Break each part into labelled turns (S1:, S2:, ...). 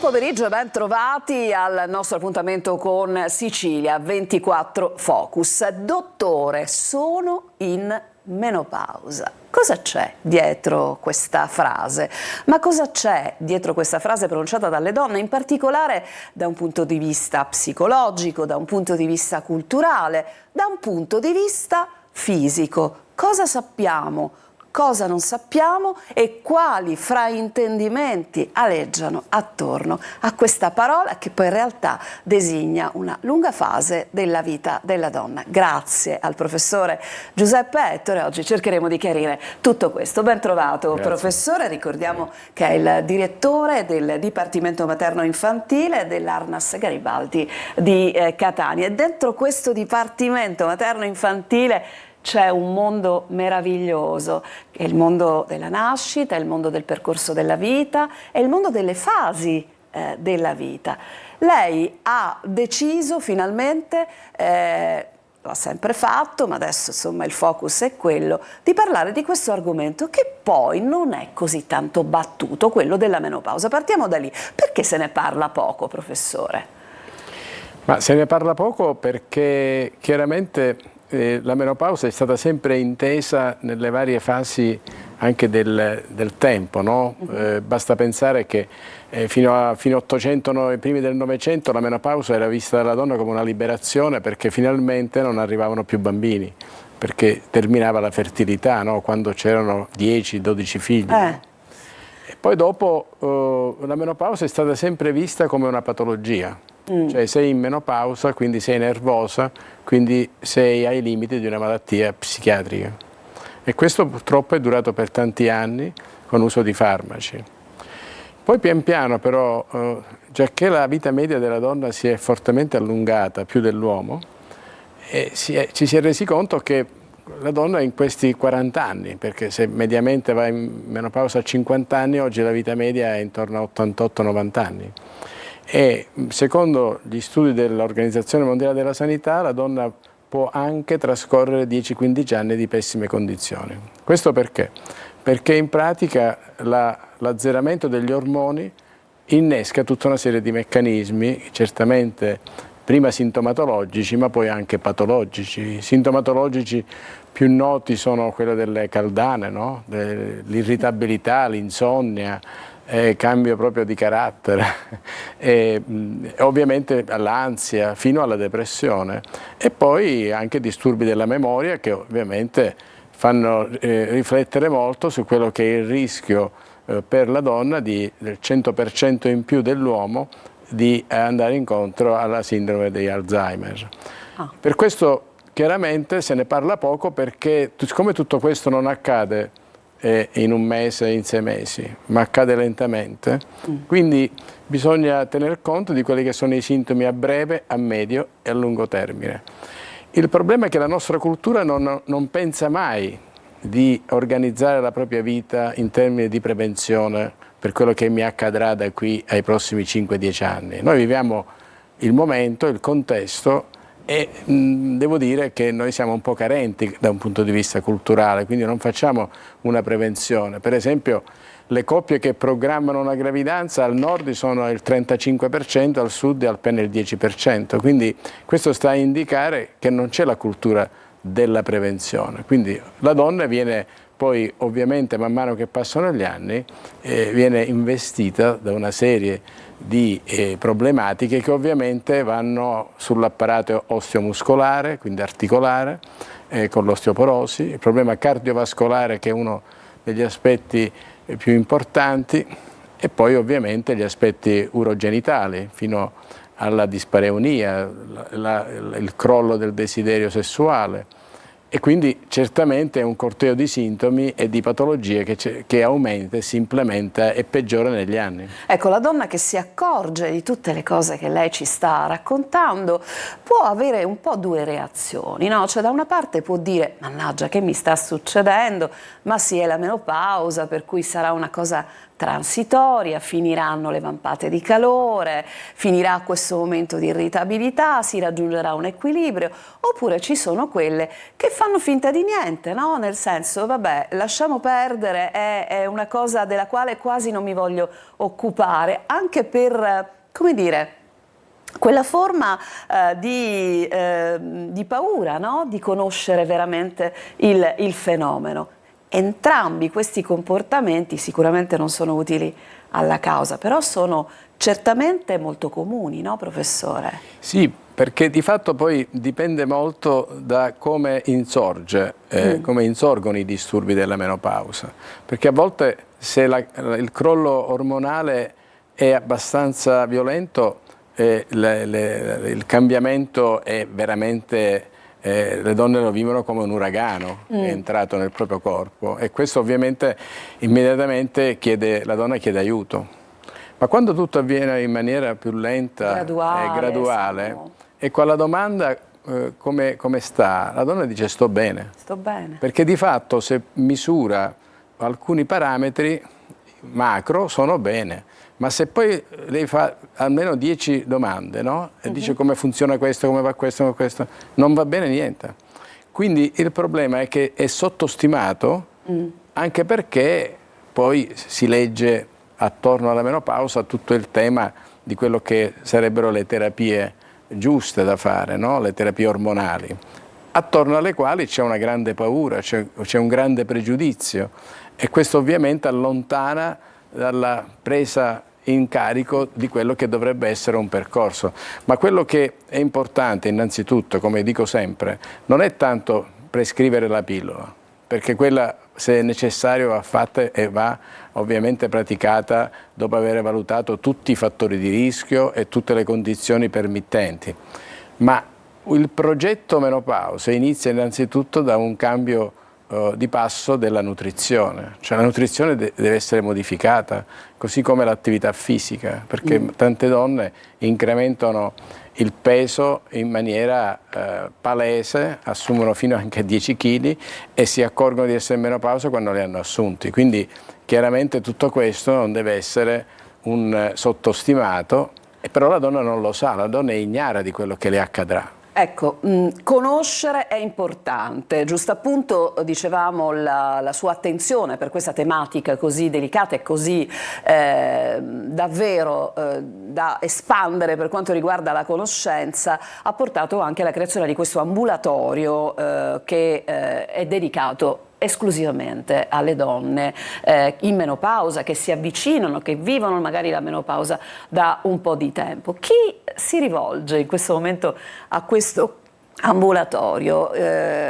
S1: pomeriggio e ben trovati al nostro appuntamento con Sicilia 24 Focus. Dottore, sono in menopausa. Cosa c'è dietro questa frase? Ma cosa c'è dietro questa frase pronunciata dalle donne, in particolare da un punto di vista psicologico, da un punto di vista culturale, da un punto di vista fisico? Cosa sappiamo? Cosa non sappiamo e quali fraintendimenti aleggiano attorno a questa parola che poi in realtà designa una lunga fase della vita della donna. Grazie al professore Giuseppe Ettore, oggi cercheremo di chiarire tutto questo. Ben trovato. Grazie. Professore, ricordiamo che è il direttore del Dipartimento Materno Infantile dell'Arnas Garibaldi di Catania, e dentro questo Dipartimento Materno Infantile c'è un mondo meraviglioso, è il mondo della nascita, è il mondo del percorso della vita, è il mondo delle fasi della vita. Lei ha deciso finalmente, l'ha sempre fatto, ma adesso insomma il focus è quello, di parlare di questo argomento che poi non è così tanto battuto, quello della menopausa. Partiamo da lì. Perché se ne parla poco, professore?
S2: Ma se ne parla poco perché chiaramente la menopausa è stata sempre intesa nelle varie fasi anche del tempo, no? Basta pensare che fino a 800, ai primi del Novecento, la menopausa era vista dalla donna come una liberazione, perché finalmente non arrivavano più bambini, perché terminava la fertilità, no? Quando c'erano 10-12 figli. E poi dopo la menopausa è stata sempre vista come una patologia. Cioè sei in menopausa, quindi sei nervosa, quindi sei ai limiti di una malattia psichiatrica. E questo purtroppo è durato per tanti anni con uso di farmaci. Poi pian piano però, giacché la vita media della donna si è fortemente allungata, più dell'uomo, ci si è resi conto che la donna in questi 40 anni, perché se mediamente va in menopausa a 50 anni, oggi la vita media è intorno a 88-90 anni. E secondo gli studi dell'Organizzazione Mondiale della Sanità la donna può anche trascorrere 10-15 anni di pessime condizioni. Questo perché? Perché in pratica l'azzeramento degli ormoni innesca tutta una serie di meccanismi, certamente prima sintomatologici ma poi anche patologici. Sintomatologici più noti sono quelli delle caldane, no? L'irritabilità, l'insonnia, cambio proprio di carattere, ovviamente l'ansia fino alla depressione, e poi anche disturbi della memoria che ovviamente fanno riflettere molto su quello che è il rischio per la donna del 100% in più dell'uomo di andare incontro alla sindrome di Alzheimer. Per questo chiaramente se ne parla poco, perché siccome tutto questo non accade in un mese, in 6 mesi, ma accade lentamente, quindi bisogna tener conto di quelli che sono i sintomi a breve, a medio e a lungo termine. Il problema è che la nostra cultura non pensa mai di organizzare la propria vita in termini di prevenzione per quello che mi accadrà da qui ai prossimi 5-10 anni. Noi viviamo il momento, il contesto, e devo dire che noi siamo un po' carenti da un punto di vista culturale, quindi non facciamo una prevenzione. Per esempio le coppie che programmano una gravidanza al nord sono il 35%, al sud è appena il 10%, quindi questo sta a indicare che non c'è la cultura della prevenzione. Quindi la donna viene poi ovviamente man mano che passano gli anni viene investita da una serie di problematiche che ovviamente vanno sull'apparato osteomuscolare, quindi articolare, con l'osteoporosi, il problema cardiovascolare che è uno degli aspetti più importanti, e poi ovviamente gli aspetti urogenitali fino alla dispareunia, il crollo del desiderio sessuale. E quindi certamente è un corteo di sintomi e di patologie che aumenta, si implementa e peggiora negli anni.
S1: Ecco, la donna che si accorge di tutte le cose che lei ci sta raccontando può avere un po' due reazioni, no? Cioè da una parte può dire, mannaggia che mi sta succedendo, ma sì è la menopausa per cui sarà una cosa transitoria, finiranno le vampate di calore, finirà questo momento di irritabilità, si raggiungerà un equilibrio, oppure ci sono quelle che fanno finta di niente, no? Nel senso, vabbè, lasciamo perdere, è una cosa della quale quasi non mi voglio occupare, anche per, come dire, quella forma di paura, no? Di conoscere veramente il fenomeno. Entrambi questi comportamenti sicuramente non sono utili alla causa, però sono certamente molto comuni, no, professore?
S2: Sì, perché di fatto poi dipende molto da come insorge, come insorgono i disturbi della menopausa, perché a volte se il crollo ormonale è abbastanza violento, il cambiamento è veramente, le donne lo vivono come un uragano che è entrato nel proprio corpo, e questo ovviamente immediatamente la donna chiede aiuto. Ma quando tutto avviene in maniera più lenta e graduale, ecco, alla domanda come sta, la donna dice sto bene.
S1: Sto bene.
S2: Perché di fatto se misura alcuni parametri macro sono bene, ma se poi lei fa almeno 10 domande, no? E dice come funziona questo, come va questo, non va bene niente. Quindi il problema è che è sottostimato, anche perché poi si legge attorno alla menopausa tutto il tema di quello che sarebbero le terapie giuste da fare, no? Le terapie ormonali, attorno alle quali c'è una grande paura, c'è un grande pregiudizio, e questo ovviamente allontana dalla presa in carico di quello che dovrebbe essere un percorso. Ma quello che è importante innanzitutto, come dico sempre, non è tanto prescrivere la pillola, perché quella, se è necessario, va fatta e va ovviamente praticata dopo aver valutato tutti i fattori di rischio e tutte le condizioni permittenti. Ma il progetto menopausa inizia innanzitutto da un cambio di passo della nutrizione, cioè la nutrizione deve essere modificata, così come l'attività fisica, perché tante donne incrementano il peso in maniera palese, assumono fino anche a 10 kg e si accorgono di essere in menopausa quando li hanno assunti. Quindi chiaramente tutto questo non deve essere un sottostimato, però la donna non lo sa, la donna è ignara di quello che le accadrà.
S1: Ecco, conoscere è importante, giusto appunto dicevamo la sua attenzione per questa tematica così delicata e così davvero da espandere per quanto riguarda la conoscenza, ha portato anche alla creazione di questo ambulatorio che è dedicato esclusivamente alle donne in menopausa, che si avvicinano, che vivono magari la menopausa da un po' di tempo. Chi si rivolge in questo momento a questo ambulatorio?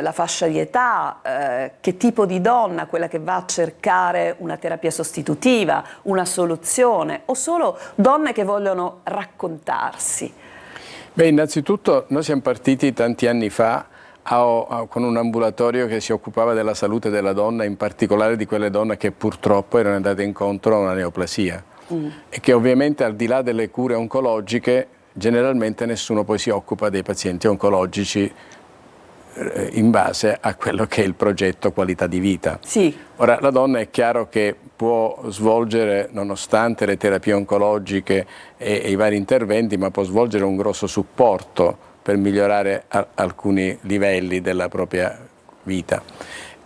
S1: La fascia di età, che tipo di donna, quella che va a cercare una terapia sostitutiva, una soluzione, o solo donne che vogliono raccontarsi?
S2: Beh, innanzitutto noi siamo partiti tanti anni fa con un ambulatorio che si occupava della salute della donna, in particolare di quelle donne che purtroppo erano andate incontro a una neoplasia e che ovviamente, al di là delle cure oncologiche, generalmente nessuno poi si occupa dei pazienti oncologici in base a quello che è il progetto qualità di vita.
S1: Sì.
S2: Ora, la donna è chiaro che può svolgere, nonostante le terapie oncologiche e i vari interventi, ma può svolgere un grosso supporto per migliorare alcuni livelli della propria vita.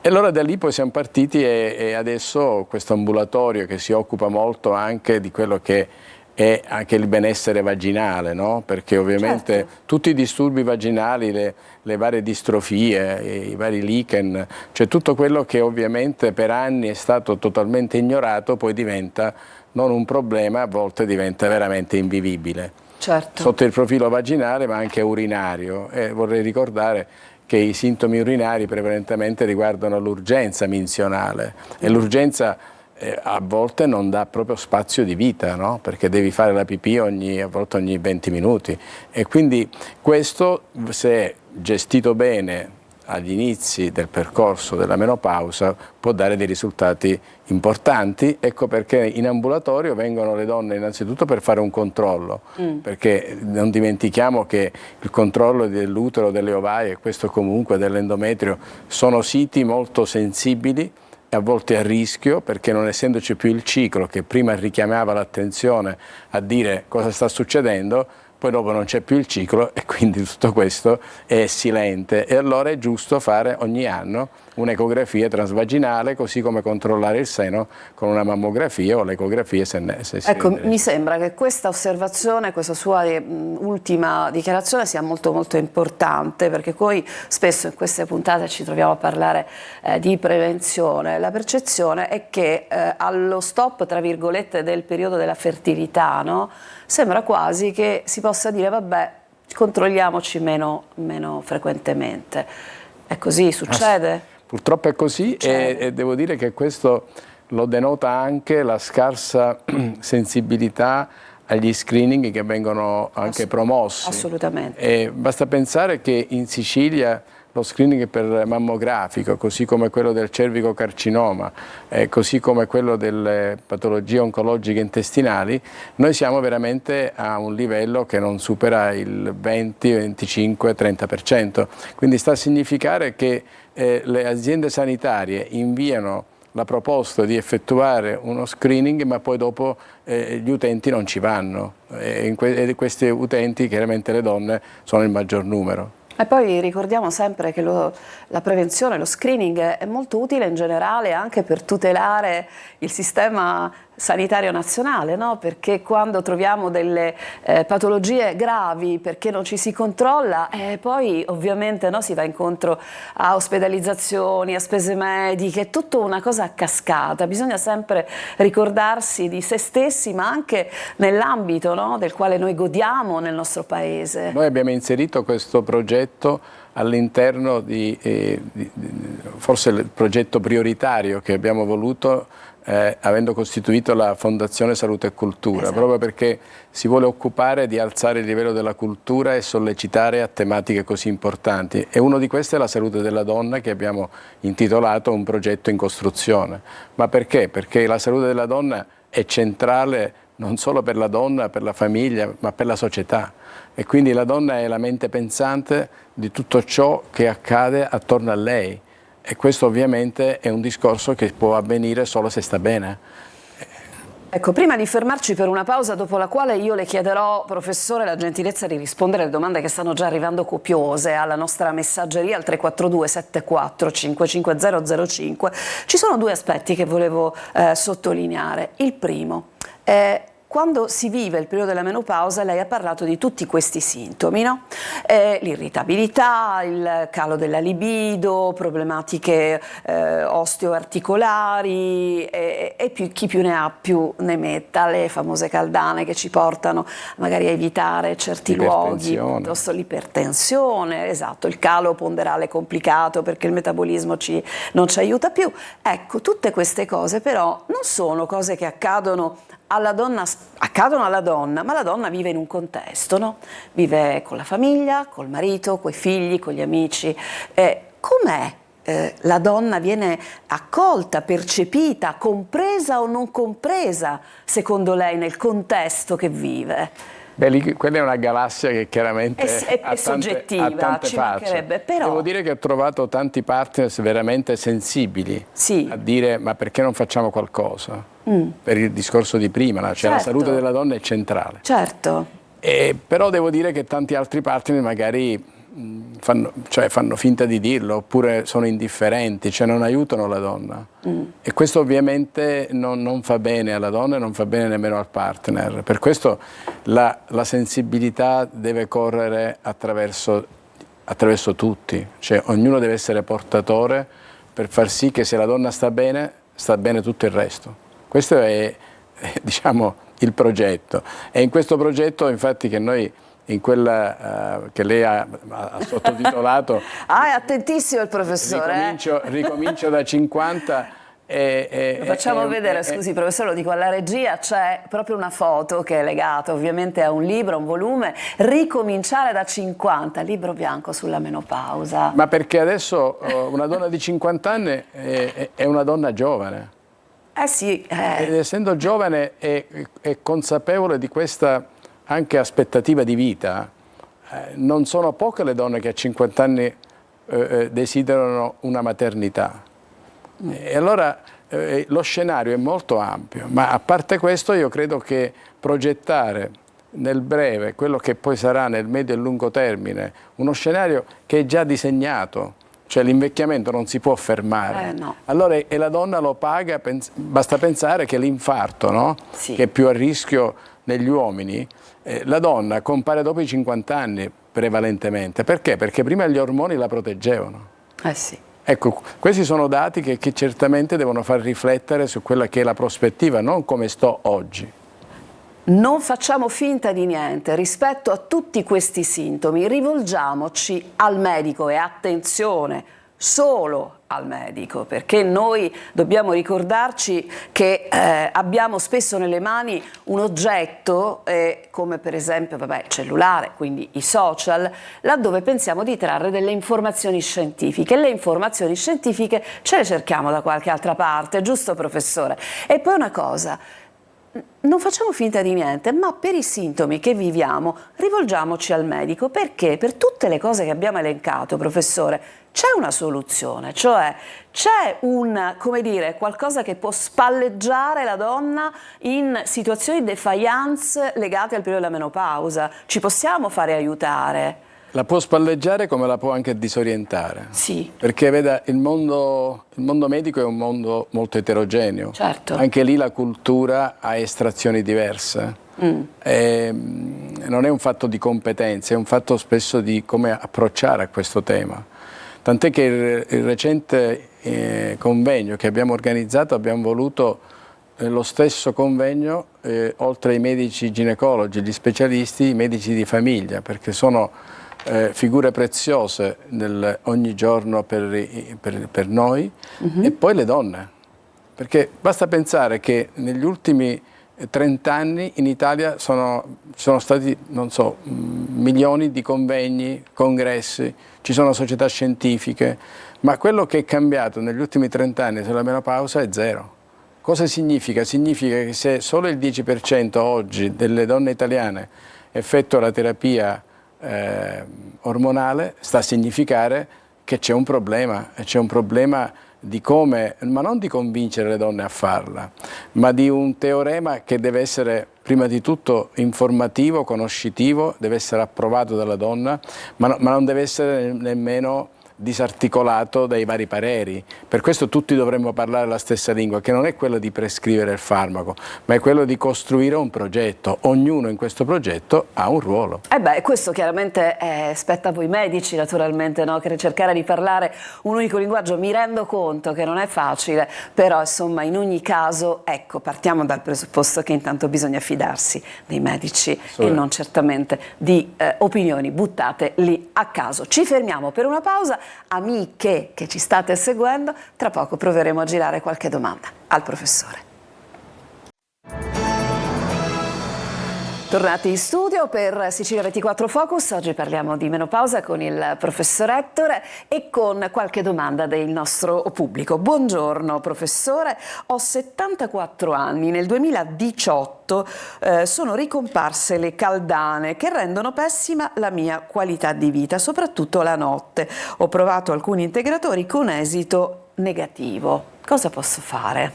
S2: E allora da lì poi siamo partiti e adesso questo ambulatorio che si occupa molto anche di quello che è anche il benessere vaginale, no? Perché ovviamente tutti i disturbi vaginali, le varie distrofie, i vari lichen, cioè tutto quello che ovviamente per anni è stato totalmente ignorato, poi diventa non un problema, a volte diventa veramente invivibile.
S1: Certo.
S2: Sotto il profilo vaginale ma anche urinario, e vorrei ricordare che i sintomi urinari prevalentemente riguardano l'urgenza minzionale e l'urgenza a volte non dà proprio spazio di vita, no? Perché devi fare la pipì a volte ogni 20 minuti e quindi questo, se gestito bene agli inizi del percorso della menopausa, può dare dei risultati importanti. Ecco perché in ambulatorio vengono le donne innanzitutto per fare un controllo, perché non dimentichiamo che il controllo dell'utero, delle ovaie e questo comunque dell'endometrio sono siti molto sensibili, a volte a rischio, perché non essendoci più il ciclo che prima richiamava l'attenzione a dire cosa sta succedendo, poi dopo non c'è più il ciclo e quindi tutto questo è silente, e allora è giusto fare ogni anno un'ecografia transvaginale, così come controllare il seno con una mammografia o l'ecografia se si
S1: Ecco,
S2: rende.
S1: mi sembra che questa osservazione, questa sua ultima dichiarazione sia molto molto importante, perché poi spesso in queste puntate ci troviamo a parlare di prevenzione. La percezione è che allo stop, tra virgolette, del periodo della fertilità, no? Sembra quasi che si possa dire vabbè, controlliamoci meno frequentemente. È così? Succede?
S2: Purtroppo è così e devo dire che questo lo denota anche la scarsa sensibilità agli screening che vengono anche promossi.
S1: Assolutamente.
S2: E basta pensare che in Sicilia lo screening per mammografico, così come quello del cervicocarcinoma, così come quello delle patologie oncologiche intestinali, noi siamo veramente a un livello che non supera il 20, 25, 30%. Quindi sta a significare che le aziende sanitarie inviano la proposta di effettuare uno screening, ma poi dopo gli utenti non ci vanno, e questi utenti, chiaramente le donne, sono il maggior numero.
S1: E poi ricordiamo sempre che la prevenzione, lo screening è molto utile in generale anche per tutelare il sistema sanitario nazionale, no? Perché quando troviamo delle patologie gravi perché non ci si controlla, poi ovviamente, no, si va incontro a ospedalizzazioni, a spese mediche, è tutta una cosa a cascata. Bisogna sempre ricordarsi di se stessi, ma anche nell'ambito, no, del quale noi godiamo nel nostro paese.
S2: Noi abbiamo inserito questo progetto all'interno forse il progetto prioritario che abbiamo voluto, avendo costituito la Fondazione Salute e Cultura, esatto, proprio perché si vuole occupare di alzare il livello della cultura e sollecitare a tematiche così importanti. E uno di questi è la salute della donna, che abbiamo intitolato Un progetto in costruzione. Ma perché? Perché la salute della donna è centrale non solo per la donna, per la famiglia, ma per la società. E quindi la donna è la mente pensante di tutto ciò che accade attorno a lei. E questo ovviamente è un discorso che può avvenire solo se sta bene.
S1: Ecco, prima di fermarci per una pausa, dopo la quale io le chiederò, professore, la gentilezza di rispondere alle domande che stanno già arrivando copiose alla nostra messaggeria al 342 74 550 05, ci sono due aspetti che volevo sottolineare. Il primo, quando si vive il periodo della menopausa, lei ha parlato di tutti questi sintomi, no? L'irritabilità, il calo della libido, problematiche osteoarticolari e chi più ne ha più ne metta, le famose caldane che ci portano magari a evitare certi luoghi, piuttosto l'ipertensione, esatto, il calo ponderale complicato perché il metabolismo non ci aiuta più. Ecco, tutte queste cose però non sono cose che accadono alla donna, ma la donna vive in un contesto, no? Vive con la famiglia, col marito, coi figli, con gli amici. Com'è? La donna viene accolta, percepita, compresa o non compresa, secondo lei, nel contesto che vive?
S2: Beh, quella è una galassia che chiaramente
S1: è soggettiva,
S2: tante
S1: ci mancherebbe, però...
S2: Devo dire che ho trovato tanti partner veramente sensibili,
S1: sì,
S2: a dire ma perché non facciamo qualcosa? Per il discorso di prima, cioè certo, la salute della donna è centrale.
S1: Certo.
S2: Però devo dire che tanti altri partner magari fanno finta di dirlo, oppure sono indifferenti, cioè non aiutano la donna. E questo ovviamente non fa bene alla donna e non fa bene nemmeno al partner. Per questo la sensibilità deve correre attraverso tutti, cioè ognuno deve essere portatore per far sì che se la donna sta bene tutto il resto. Questo è diciamo il progetto, e in questo progetto infatti che noi in quella che lei ha sottotitolato
S1: è attentissimo il professore,
S2: ricomincio da 50.
S1: Lo facciamo vedere, scusi professore, lo dico alla regia, c'è proprio una foto che è legata ovviamente a un libro, un volume, Ricominciare da 50, libro bianco sulla menopausa.
S2: Ma perché adesso una donna di 50 anni è una donna giovane.
S1: Sì.
S2: Ed essendo giovane è consapevole di questa anche aspettativa di vita. Non sono poche le donne che a 50 anni desiderano una maternità. E allora lo scenario è molto ampio, ma a parte questo io credo che progettare nel breve quello che poi sarà nel medio e lungo termine, uno scenario che è già disegnato, cioè l'invecchiamento non si può fermare.
S1: No.
S2: Allora, e la donna lo paga, basta pensare che l'infarto, no?
S1: Sì.
S2: Che è più a rischio negli uomini, la donna compare dopo i 50 anni prevalentemente. Perché? Perché prima gli ormoni la proteggevano.
S1: Sì.
S2: Ecco, questi sono dati che certamente devono far riflettere su quella che è la prospettiva, non come sto oggi.
S1: Non facciamo finta di niente, rispetto a tutti questi sintomi rivolgiamoci al medico e attenzione, solo al medico, perché noi dobbiamo ricordarci che abbiamo spesso nelle mani un oggetto come per esempio il cellulare, quindi i social, laddove pensiamo di trarre delle informazioni scientifiche. Le informazioni scientifiche ce le cerchiamo da qualche altra parte, giusto professore? E poi una cosa, non facciamo finta di niente, ma per i sintomi che viviamo rivolgiamoci al medico, perché per tutte le cose che abbiamo elencato, professore, c'è una soluzione, cioè c'è come dire, qualcosa che può spalleggiare la donna in situazioni di defiance legate al periodo della menopausa. Ci possiamo fare aiutare?
S2: La può spalleggiare come la può anche disorientare.
S1: Sì.
S2: Perché veda, il mondo medico è un mondo molto eterogeneo.
S1: Certo.
S2: Anche lì la cultura ha estrazioni diverse. Non è un fatto di competenze, è un fatto spesso di come approcciare a questo tema. Tant'è che il recente convegno che abbiamo organizzato, abbiamo voluto lo stesso convegno, oltre ai medici ginecologi, gli specialisti, i medici di famiglia, perché sono figure preziose ogni giorno per noi, e poi le donne, perché basta pensare che negli ultimi 30 anni in Italia sono stati, non so, milioni di convegni, congressi, ci sono società scientifiche, ma quello che è cambiato negli ultimi 30 anni sulla menopausa è zero. Cosa significa? Significa che se solo il 10% oggi delle donne italiane effettua la terapia ormonale, sta a significare che c'è un problema di come, ma non di convincere le donne a farla, ma di un teorema che deve essere prima di tutto informativo, conoscitivo, deve essere approvato dalla donna, ma non deve essere nemmeno disarticolato dai vari pareri. Per questo tutti dovremmo parlare la stessa lingua, che non è quella di prescrivere il farmaco, ma è quello di costruire un progetto. Ognuno in questo progetto ha un ruolo.
S1: Questo chiaramente spetta a voi medici, naturalmente, no? Che cercare di parlare un unico linguaggio. Mi rendo conto che non è facile, però insomma in ogni caso, ecco, partiamo dal presupposto che intanto bisogna fidarsi dei medici e non certamente di opinioni buttate lì a caso. Ci fermiamo per una pausa. Amiche che ci state seguendo, tra poco proveremo a girare qualche domanda al professore. Tornati in studio per Sicilia 24 Focus, oggi parliamo di menopausa con il professor Ettore e con qualche domanda del nostro pubblico. Buongiorno professore, ho 74 anni, nel 2018 sono ricomparse le caldane che rendono pessima la mia qualità di vita, soprattutto la notte. Ho provato alcuni integratori con esito negativo. Cosa posso fare?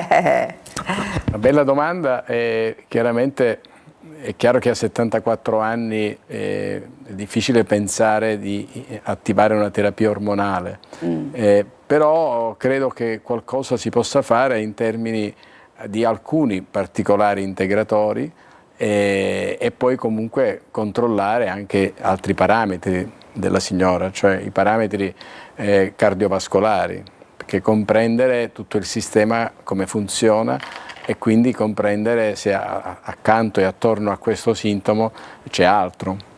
S2: Una bella domanda, chiaramente. È chiaro che a 74 anni è difficile pensare di attivare una terapia ormonale, però credo che qualcosa si possa fare in termini di alcuni particolari integratori e poi comunque controllare anche altri parametri della signora, cioè i parametri cardiovascolari, perché comprendere tutto il sistema come funziona e quindi comprendere se accanto e attorno a questo sintomo c'è altro.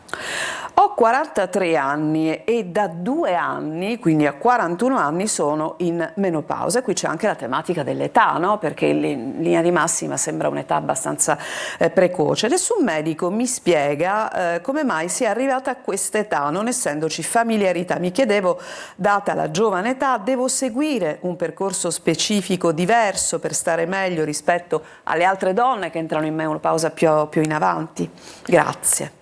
S1: Ho 43 anni e da 2 anni, quindi a 41 anni, sono in menopausa. E qui c'è anche la tematica dell'età, no? Perché in linea di massima sembra un'età abbastanza precoce. Nessun medico mi spiega come mai si è arrivata a questa età, non essendoci familiarità. Mi chiedevo, data la giovane età, devo seguire un percorso specifico diverso per stare meglio rispetto alle altre donne che entrano in menopausa più in avanti? Grazie.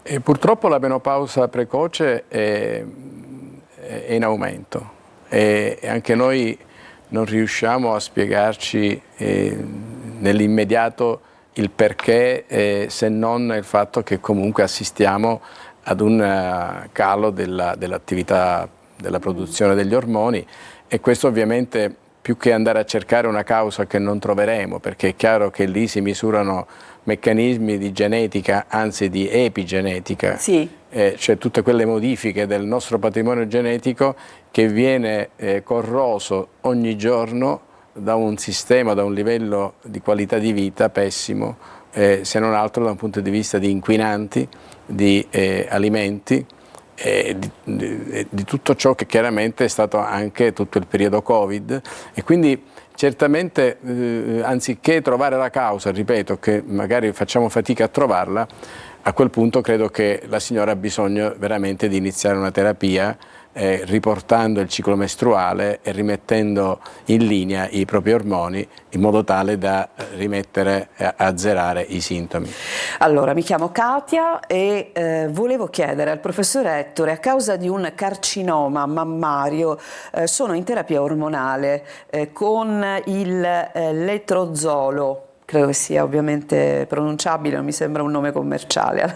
S2: E purtroppo la menopausa precoce è in aumento, e anche noi non riusciamo a spiegarci nell'immediato il perché, se non il fatto che comunque assistiamo ad un calo dell'attività della produzione degli ormoni, e questo ovviamente, più che andare a cercare una causa che non troveremo, perché è chiaro che lì si misurano meccanismi di genetica, anzi di epigenetica,
S1: Sì.
S2: Cioè tutte quelle modifiche del nostro patrimonio genetico che viene corroso ogni giorno da un sistema, da un livello di qualità di vita pessimo, se non altro da un punto di vista di inquinanti, di alimenti, di tutto ciò che chiaramente è stato anche tutto il periodo Covid, e quindi certamente anziché trovare la causa, ripeto, che magari facciamo fatica a trovarla, a quel punto credo che la signora ha bisogno veramente di iniziare una terapia, riportando il ciclo mestruale e rimettendo in linea i propri ormoni, in modo tale da rimettere a azzerare i sintomi.
S1: Allora, mi chiamo Katia e volevo chiedere al professor Ettore, a causa di un carcinoma mammario, sono in terapia ormonale con il letrozolo. Credo che sia ovviamente pronunciabile, non mi sembra un nome commerciale.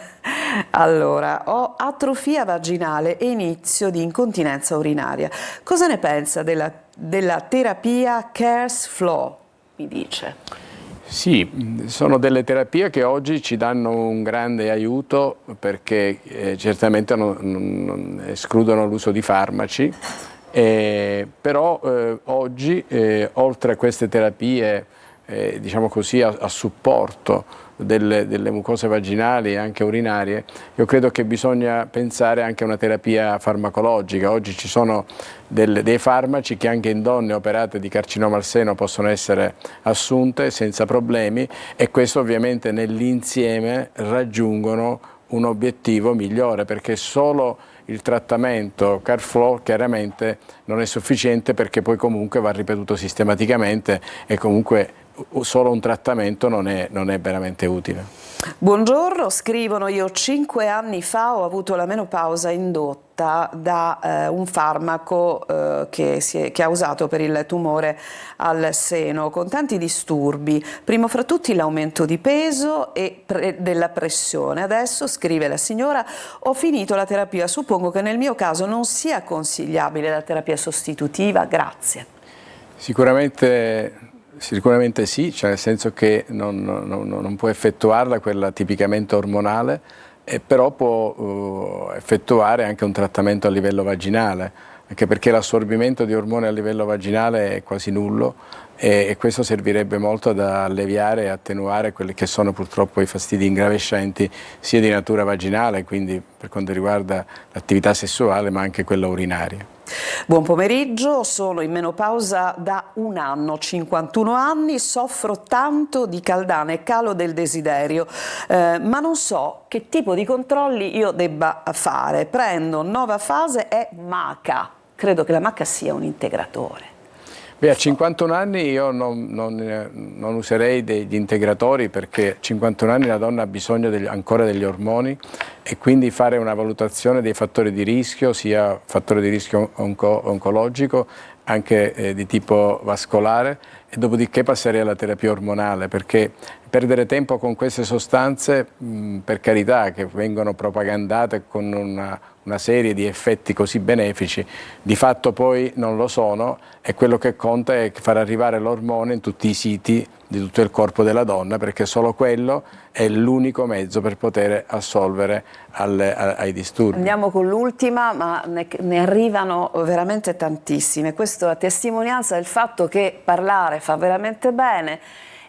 S1: Allora, ho atrofia vaginale e inizio di incontinenza urinaria. Cosa ne pensa della terapia CaresFlow, mi dice?
S2: Sì, sono delle terapie che oggi ci danno un grande aiuto, perché certamente non escludono l'uso di farmaci, però oggi oltre a queste terapie diciamo così, a supporto delle mucose vaginali e anche urinarie, io credo che bisogna pensare anche a una terapia farmacologica. Oggi ci sono dei farmaci che anche in donne operate di carcinoma al seno possono essere assunte senza problemi, e questo ovviamente nell'insieme raggiungono un obiettivo migliore, perché solo il trattamento CareFlow chiaramente non è sufficiente, perché poi comunque va ripetuto sistematicamente, e comunque solo un trattamento non è veramente utile.
S1: Buongiorno, scrivono: io 5 anni fa ho avuto la menopausa indotta da un farmaco che ha usato per il tumore al seno, con tanti disturbi, primo fra tutti l'aumento di peso e della pressione. Adesso, scrive la signora, ho finito la terapia, suppongo che nel mio caso non sia consigliabile la terapia sostitutiva? Grazie.
S2: Sicuramente sì, cioè nel senso che non può effettuarla quella tipicamente ormonale, però può effettuare anche un trattamento a livello vaginale, anche perché l'assorbimento di ormoni a livello vaginale è quasi nullo, e questo servirebbe molto ad alleviare e attenuare quelli che sono purtroppo i fastidi ingravescenti, sia di natura vaginale, quindi per quanto riguarda l'attività sessuale, ma anche quella urinaria.
S1: Buon pomeriggio, sono in menopausa da 1 anno, 51 anni, soffro tanto di caldana e calo del desiderio, ma non so che tipo di controlli io debba fare. Prendo Novafase e Maca, credo che la Maca sia un integratore.
S2: Beh, a 51 anni io non userei degli integratori, perché a 51 anni la donna ha bisogno ancora degli ormoni, e quindi fare una valutazione dei fattori di rischio, sia fattore di rischio oncologico, anche di tipo vascolare, e dopodiché passerei alla terapia ormonale, perché perdere tempo con queste sostanze, per carità, che vengono propagandate con una serie di effetti così benefici, di fatto poi non lo sono, e quello che conta è far arrivare l'ormone in tutti i siti di tutto il corpo della donna, perché solo quello è l'unico mezzo per poter assolvere ai disturbi.
S1: Andiamo con l'ultima, ma ne arrivano veramente tantissime. Questo è a testimonianza del fatto che parlare fa veramente bene,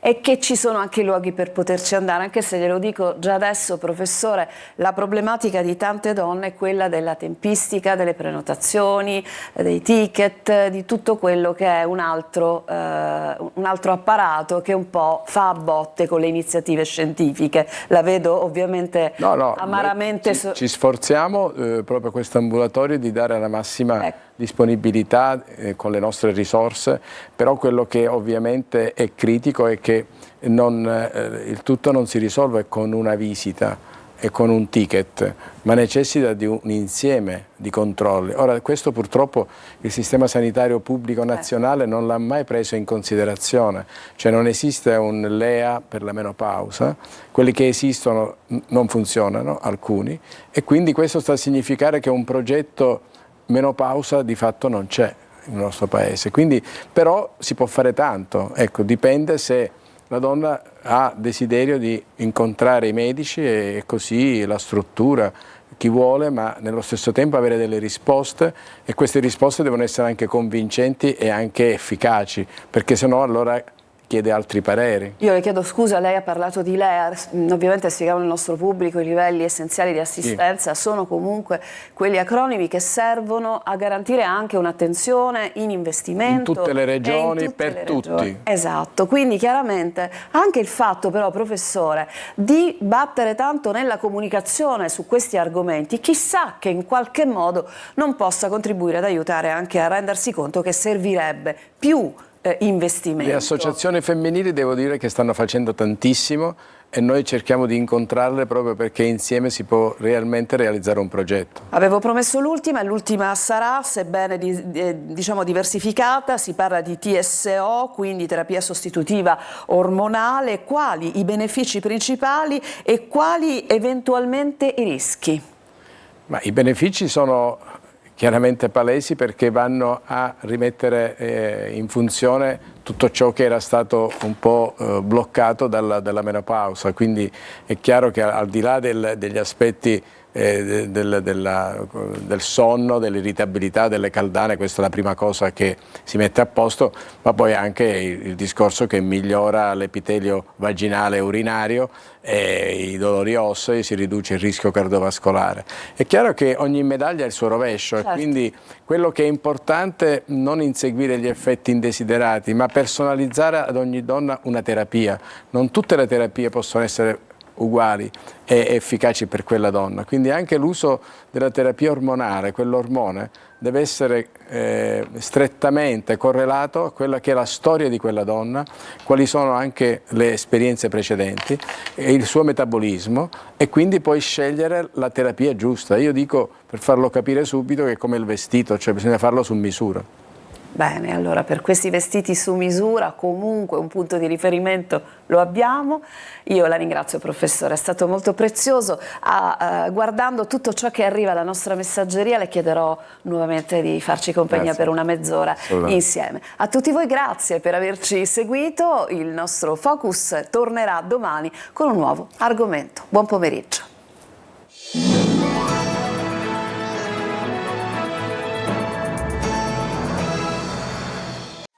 S1: e che ci sono anche i luoghi per poterci andare, anche se glielo dico già adesso, professore, la problematica di tante donne è quella della tempistica, delle prenotazioni, dei ticket, di tutto quello che è un altro apparato che un po' fa a botte con le iniziative scientifiche. La vedo ovviamente amaramente...
S2: Ci sforziamo proprio questo ambulatorio di dare la massima disponibilità con le nostre risorse, però quello che ovviamente è critico è che il tutto non si risolve con una visita, e con un ticket, ma necessita di un insieme di controlli. Ora, questo purtroppo il sistema sanitario pubblico nazionale non l'ha mai preso in considerazione, cioè non esiste un LEA per la menopausa, quelli che esistono non funzionano, alcuni, e quindi questo sta a significare che un progetto menopausa di fatto non c'è nel nostro paese, quindi però si può fare tanto, ecco, dipende se la donna ha desiderio di incontrare i medici e così la struttura, chi vuole, ma nello stesso tempo avere delle risposte, e queste risposte devono essere anche convincenti e anche efficaci, perché sennò allora chiede altri pareri.
S1: Io le chiedo scusa, lei ha parlato di LEA, ovviamente spieghiamo al nostro pubblico i livelli essenziali di assistenza, sì. Sono comunque quegli acronimi che servono a garantire anche un'attenzione in investimento.
S2: In tutte le regioni, per tutti.
S1: Esatto, quindi chiaramente anche il fatto però, professore, di battere tanto nella comunicazione su questi argomenti, chissà che in qualche modo non possa contribuire ad aiutare anche a rendersi conto che servirebbe più investimento.
S2: Le associazioni femminili devo dire che stanno facendo tantissimo e noi cerchiamo di incontrarle proprio perché insieme si può realmente realizzare un progetto.
S1: Avevo promesso l'ultima e l'ultima sarà, sebbene diciamo diversificata, si parla di TSO, quindi terapia sostitutiva ormonale. Quali i benefici principali e quali eventualmente i rischi?
S2: Ma i benefici sono chiaramente palesi perché vanno a rimettere in funzione tutto ciò che era stato un po' bloccato dalla menopausa, quindi è chiaro che al di là degli aspetti del sonno, dell'irritabilità, delle caldane, questa è la prima cosa che si mette a posto, ma poi anche il discorso che migliora l'epitelio vaginale e urinario e i dolori ossei, si riduce il rischio cardiovascolare. È chiaro che ogni medaglia ha il suo rovescio, certo. E quindi quello che è importante non inseguire gli effetti indesiderati, ma personalizzare ad ogni donna una terapia. Non tutte le terapie possono essere uguali e efficaci per quella donna, quindi anche l'uso della terapia ormonale, quell'ormone deve essere strettamente correlato a quella che è la storia di quella donna, quali sono anche le esperienze precedenti e il suo metabolismo, e quindi poi scegliere la terapia giusta. Io dico, per farlo capire subito, che è come il vestito, cioè bisogna farlo su misura.
S1: Bene, allora per questi vestiti su misura comunque un punto di riferimento lo abbiamo. Io la ringrazio, professore, è stato molto prezioso. Guardando tutto ciò che arriva alla nostra messaggeria le chiederò nuovamente di farci compagnia per una mezz'ora insieme. A tutti voi grazie per averci seguito, il nostro Focus tornerà domani con un nuovo argomento. Buon pomeriggio.